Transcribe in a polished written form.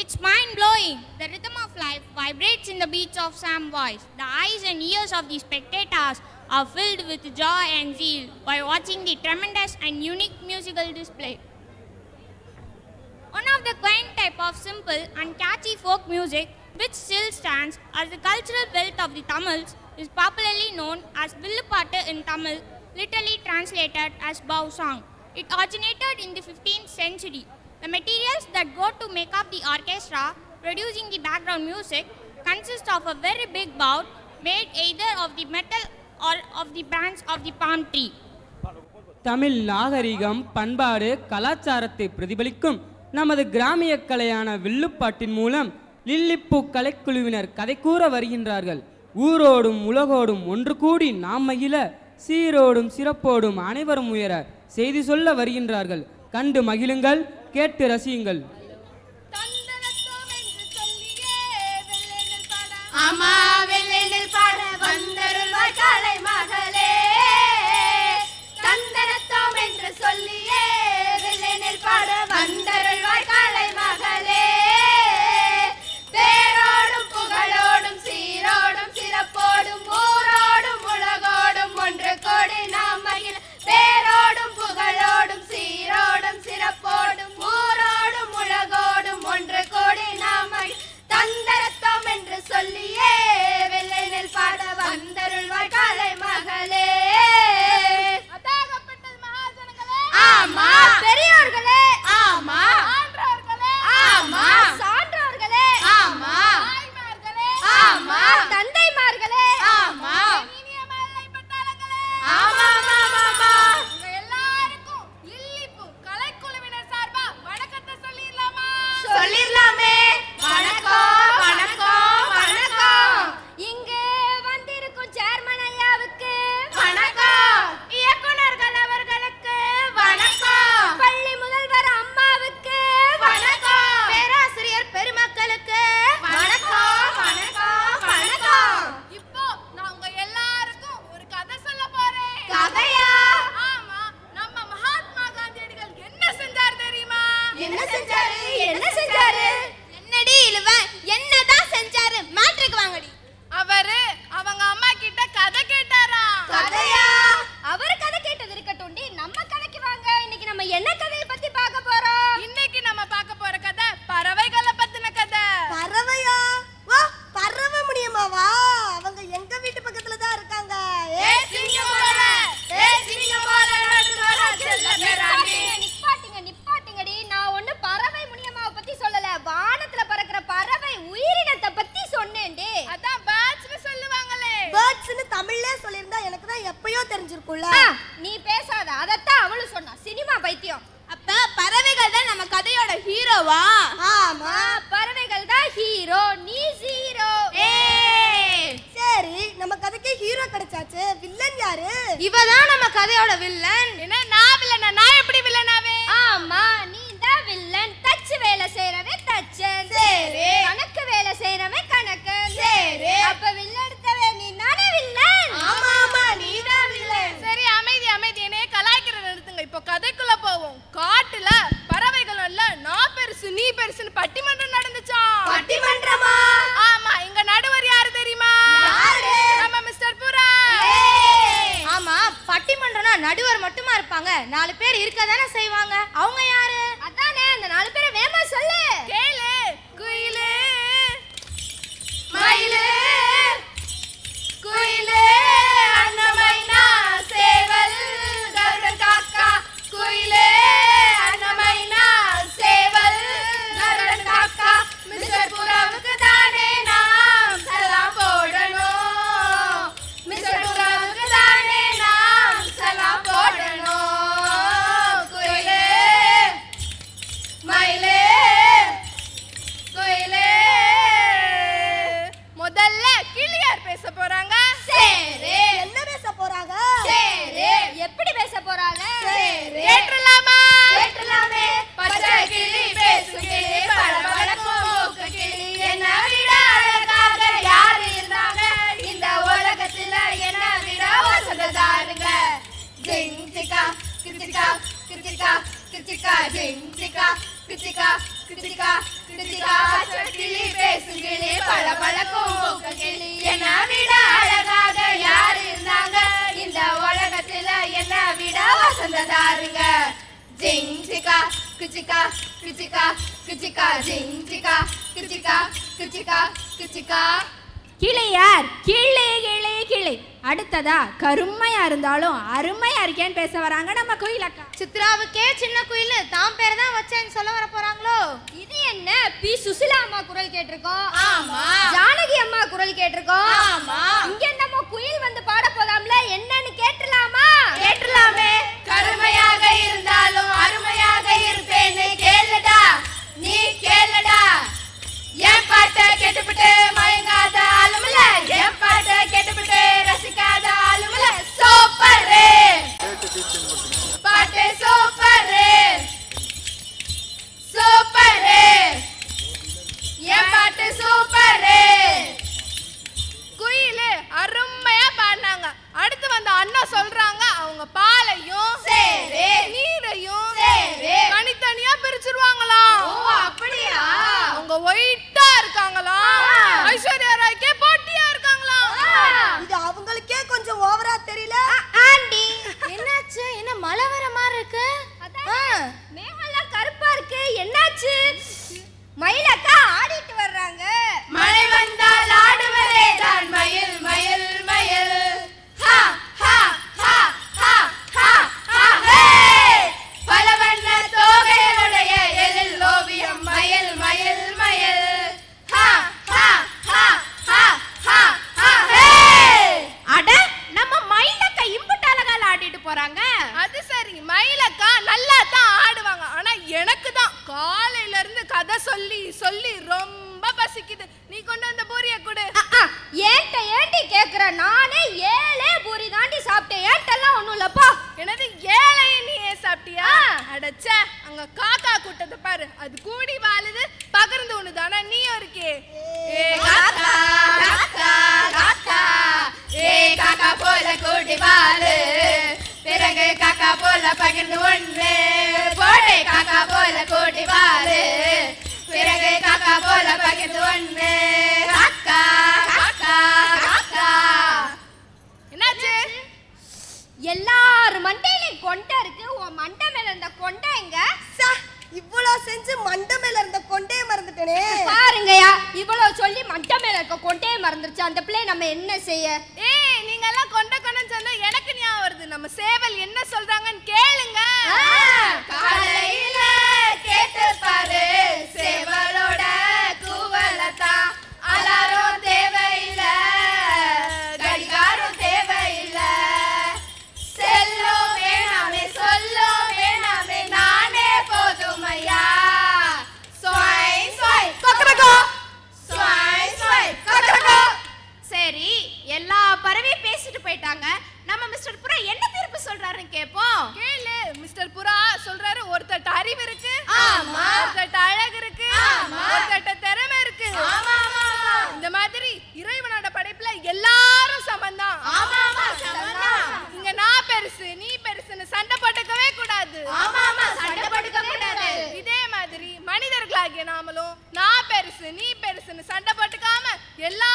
It's mind-blowing. The rhythm of life vibrates in the beats of Sam's voice. The eyes and ears of the spectators are filled with joy and zeal by watching the tremendous and unique musical display. One of the quaint type of simple and catchy folk music, which still stands as the cultural wealth of the Tamils, is popularly known as Villupattu in Tamil, literally translated as bow song. It originated in the 15th century. The materials that go to make up the orchestra producing the background music consist of a very big bow made either of the metal or of the branch of the palm tree. Tamil நாகரிகம் பண்பாடு கலாச்சாரத்தை பிரதிபலிக்கும் நமது கிராமிய கலையான வில்லுப்பாட்டின் மூலம் லில்லிப்பூ கலைக்குழுவினர் கதை கூற வருகின்றார்கள். ஊரோடும் உலகோடும் ஒன்று கூடி நாம் மகிழ சீரோடும் சிறப்போடும் அனைவரும் உயர செய்தி சொல்ல வருகின்றார்கள். கண்டு மகிழுங்கள், கேட்டு ரசியுங்கள். பேரோடும் புகழோடும் சீரோடும் சிறப்போடும் ஊரோடும் உலகோடும் ஒன்று கோடி நாம் மகிழ பேரோடும் புகழோடும் சீரோடும் சிறப்போடும் ஊரோடும் உலகோடும் ஒன்று கோடி நாம் மகிழ தந்தரத்தோம் என்று சொல்லியே வெள்ளை நெல் பாட வந்தருள்வாய் காலை மகளே. ஆமா பெரியோர்களே, ஆமா ஆன்றோர்களே, ஆமா சான்றோர்களே, ஆமா தாய்மார்களே, ஆமா தந்தைமார்களே, ஆமா இனிய மழலை பட்டாளங்களே, ஆமா ஆமா உங்க எல்லாருக்கும் லில்லிப்பூ கலைக்குழுவினர் சார்பா வணக்கத்தை சொல்லிரலாமா? சொல்லிரலாமே. வணக்கம் வணக்கம் வணக்கம். இங்கு வந்திருக்கும் சேர்மன் ஐயாவுக்கு வணக்கம். இயக்குனர்கள் அவர்களுக்கு வணக்கம். பள்ளி முதல்வர் அம்மாவுக்கு வணக்கம். பேராசிரியர் பெருமக்களுக்கு வணக்கம் வணக்கம் வணக்கம். இப்போ நான் உங்க எல்லாருக்கும் ஒரு கதை சொல்ல போறேன். கதையா? ஆமா, நம்ம மகாத்மா காந்தியடிகள் என்ன செஞ்சார் தெரியுமா? என்ன செஞ்சாரு? என்ன செஞ்சாரு? என்னடி இழுவ, என்னதான் செஞ்சாரு? மாற்றுக்கு வாங்கடி. அவரு அவங்க அம்மா கிட்ட கதை கேட்டாரா? கதையா? அவர் கதை கேட்டது இருக்கட்டும், நம்ம கதைக்கு வாங்க. இன்னைக்கு நம்ம என்ன கதையை பத்தி பார்க்க போறோம்? இன்னைக்கு நம்ம பார்க்க போற கதை பறவைகளை பத்தின கதை. பறவையா? வா, பறவை முடியுமாவா? அவங்க எங்க வீட்டு பக்கத்துல தான் இருக்காங்க. ஏய் சிங்கமோல, ஏய் சிங்கமோல நடுவரா செல்லறானே. நிப்பாட்டிங்கடி. நான் ஒண்ணு பறவை முடியுமாவை பத்தி சொல்லல, வானத்துல பறக்கிற பறவை உயிரினத்தை பத்தி சொன்னேன்டி. அதான் பேர்ட்ஸ்னு சொல்லுவாங்களே. பேர்ட்ஸ்னு தமிழ்ல சொல்லிருந்தா எனக்கு தான் எப்பயோ தெரிஞ்சிருக்கும்ல. நீ பேசாத, அதத்தான் அவளும் சொன்னா. சினிமா பைத்தியம். அப்ப பறவைகள் தான் நம்ம கதையோட ஹீரோவா? ஆமா, பறவைகள் தான் ஹீரோ, நீ ஜீரோ. சரி, நம்ம கதைக்கு ஹீரோ கிடைச்சாச்சு. வில்லன் யாரு? இவதான் நம்ம கதையோட வில்லன். என்ன நான் வில்லனா? நான் எப்படி வில்லனாவே? ஆமா, நீ தான் வில்லன். தச்சு வேலை செய்றவே தச்சன். சரி. கணக்கு வேலை செய்றவே கணக்கன். சரி. அப்ப வில்லன் எடுத்தவே நீ தானே வில்லன்? ஆமா ஆமா, நீ தான் வில்லன். சரி, அமைதி அமைதி, என்னைய கலாய்க்கிறத நிறுத்துங்க. இப்போ கதைக்குள்ள போவோம். காட்டுல பறவைகள் இல்ல, நான் பெருசு நீ பெருசுன்னு பட்டிமன்றம் நடந்துச்சா? பட்டிமன்றமா? ஆமா. இங்க நடுவர் யாரு தெரியுமா? யாரு? நம்ம மிஸ்டர் புரா. ஆமா, பட்டிமன்றம்னா நடுவர் மட்டுமா இருப்பாங்க? 4 பேர் இருக்க தானே செய்வாங்க. அவங்க யாரு? அதானே, அந்த 4 பேரை வேமா சொல்லு. கேளு. குயிலு, மயிலு, குயிலு, அன்னமைனா, சேவல், கருடன் காக்கா. குயிலு, அன்னமைனா, சேவல், கருடன் காக்கா. மிஸ்டர் புறாவுக்கு தானே நாம் சலாம் போடணும். மிஸ்டர் புறாவுக்கு தானே நாம் சலாம் போடணும். குயிலு, மயிலு, குயிலு. முதல்ல கிளியார் பேச போறாங்க. சரி. என்ன பேச போறாங்க? சரி. எப்படி பேச போறாங்க? சரி. கேட்றலாமா? கேட்றலாமே. பச்சை கிளி பேசும் கிளி, பளபளக்கும் மூக்கு கிளி, என்ன விட அழகாக யார் இருந்தாங்க இந்த உலகத்துல? என்ன விட வசந்ததாருங்க. கிச்சிக்கா கிச்சிக்கா கிச்சிக்கா கிச்சிக்கா ஜிஞ்சிக்கா கிச்சிக்கா கிச்சிக்கா கிச்சிக்கா கிளி பேசும் கிளி பல பழக்கும் கிளி என்ன விட அழகாக யார் இருந்தாங்க இந்த உலகத்துல என்ன விட வசந்ததாருங்க ஜிஞ்சிக்கா கிச்சிக்கா கிச்சிக்கா கிச்சிக்கா ஜிஞ்சிக்கா கிச்சிக்கா கிச்சிக்கா கிச்சிக்கா கிளியார் கிளி கிளி கிளி. அடுத்ததா கருமையா இருந்தாலும் அருமையா இருக்கேன்னு பேச வராங்க நம்ம குயிலக்கா. சித்ராவுக்கே சின்ன குயில் தான் பேர் தான் வச்சேன்னு சொல்ல வர போறாங்களோ? இது என்ன பி சுசிலா அம்மா குரல் கேட்டிருக்கோம். ஆமா. ஜானகி அம்மா குரல் கேட்டிருக்கோம். ஆமா. இங்க நம்ம குயில் வந்து பாட போலாம்ல, என்னன்னு கேட்டலாமா? கேட்டலாமே. கருமையாக இருந்தாலும் அருமையாக இருப்பேன்னு கேளுடா, நீ கேளுடா. என் பாட்ட கேட்டுவிட்டு மயங்காத ஆளுமில்ல, என் பாட்ட கேட்டுவிட்டு ரசிக்காத ஆளுமில்ல. சூப்பர் பாட்டு, சூப்பர் சூப்பர், என் பாட்டு சூப்பர். குயிலு அருமையா பாடினாங்க. அடுத்து வந்த அண்ணா சொல்றாங்க அவங்க பாலையும் சரி நீரையும் சரி தனித்தனியா பிரிச்சிருவாங்களாம். ஓ அப்படியா? அவங்க ஒயிட்டா இருக்காங்களாம், ஐஸ்வர்யா ராய்க்கே போட்டியா இருக்காங்களாம். இது அவங்களுக்கே கொஞ்சம் ஓவரா தெரியல ஆண்டி? என்னாச்சு? என்ன மழை வர மாதிரி இருக்கு? மேகம்லாம் கருப்பா இருக்கு, என்னாச்சு? மயிலக்கா ஆடிட்டு வர்றாங்க. மழை வந்தால் ஆடுவதே தான் மயில் மயில் மயில். ஹா ஹா ஹா ஹா ஹா ஹா ஹே. பல வண்ண தோகையுடைய எழில் ஓவியம் மயில் மயில் மயில். ஹா ஹா ஹா ஹா ஹா ஹா ஹே. அட நம்ம மயிலக்கா இம்புட்டு அழகால ஆடிட்டு போறாங்க. அது சரி, மயிலக்கா நல்லா தான் ஆடுவாங்க. ஆனா எனக்கு தான் காலையில இருந்து கதை சொல்லி சொல்லி ரொம்ப பசிக்குது. நீ கொண்டு வந்த பூரிய கொடு. ஏன்ட்ட ஏண்டி கேக்குற? நானே 7 பூரி தாண்டி சாப்பிட்டேன். ஏன்ட்டெல்லாம் ஒண்ணும் இல்லப்பா. எனது ஏழையும் நீ ஏன் சாப்பிட்டியா? அடச்ச, அங்க காக்கா கூட்டத்தை பாரு, அது கூடி வாழுது பகிர்ந்து ஒண்ணு தானே நீயும் இருக்கே. ஏ காக்கா காக்கா காக்கா, ஏ காக்கா போல கூடி வாழு, பிறகு காக்கா போல பகிர்ந்து ஒன்று போடு. காக்கா போல கூடி வாழு, பிறகு காக்கா போல பகிர்ந்து ஒன்று. காக்கா காக்கா காக்கா. என்னாச்சு? எல்லார் மண்டையிலும் கொண்டை இருக்கு, உன் மண்டை மேல இருந்த கொண்டை எங்க? இவ்வளவு செஞ்சு மண்டை மேல இருந்த கொண்டே மறந்துட்டேனே. பாருங்கயா, இவ்வளவு சொல்லி மண்டை மேல இருக்க கொண்டையே மறந்துருச்சு. அந்த பிள்ளை நம்ம என்ன செய்ய? ஏய், நீங்க எல்லாம் கொண்ட கொண்டன்னு சொன்னா எனக்கு ஞாபகம் வருது. நம்ம சேவல் என்ன சொல்றாங்கன்னு கேளுங்க. காலையில கேட்டு பாரு சேவலோட கூவலத்தான். அலாரம் தேவையில்ல, கடிகாரம் தேவையில்ல, செல்லும் வேணாமே சொல்லும் வேணாமே, நானே போதுமையா. ஸ்வாய் ஸ்வாய் கொக்கரக்கோ, ஸ்வாய் ஸ்வாய் கொக்கரக்கோ. சரி, எல்லா பறவையும் பேசிட்டு போயிட்டாங்க. நம்ம மிஸ்டர் புறா என்ன தீர்ப்பு சொல்றாருன்னு கேப்போம். கேளு. மிஸ்டர் புறா சொல்றாரு, ஒருத்தட்ட அறிவு இருக்கு, ஆமா. ஒருத்தட்ட அழகு இருக்கு, ஆமா. ஒருத்தட்ட திறமை இருக்கு. ஆமா ஆமா ஆமா. இந்த மாதிரி இறைவனோட படைப்புல எல்லாரும் சமந்தான். ஆமா ஆமா சமந்தான். இங்க நான் பெருசு நீ பெருசுன்னு சண்டை போட்டுக்கவே கூடாது. ஆமா ஆமா சண்டை போட்டுக்க கூடாது. இதே மாதிரி மனிதர்களாகிய நாமளும் நான் பெருசு நீ பெருசுன்னு சண்டை போட்டுக்காம எல்லா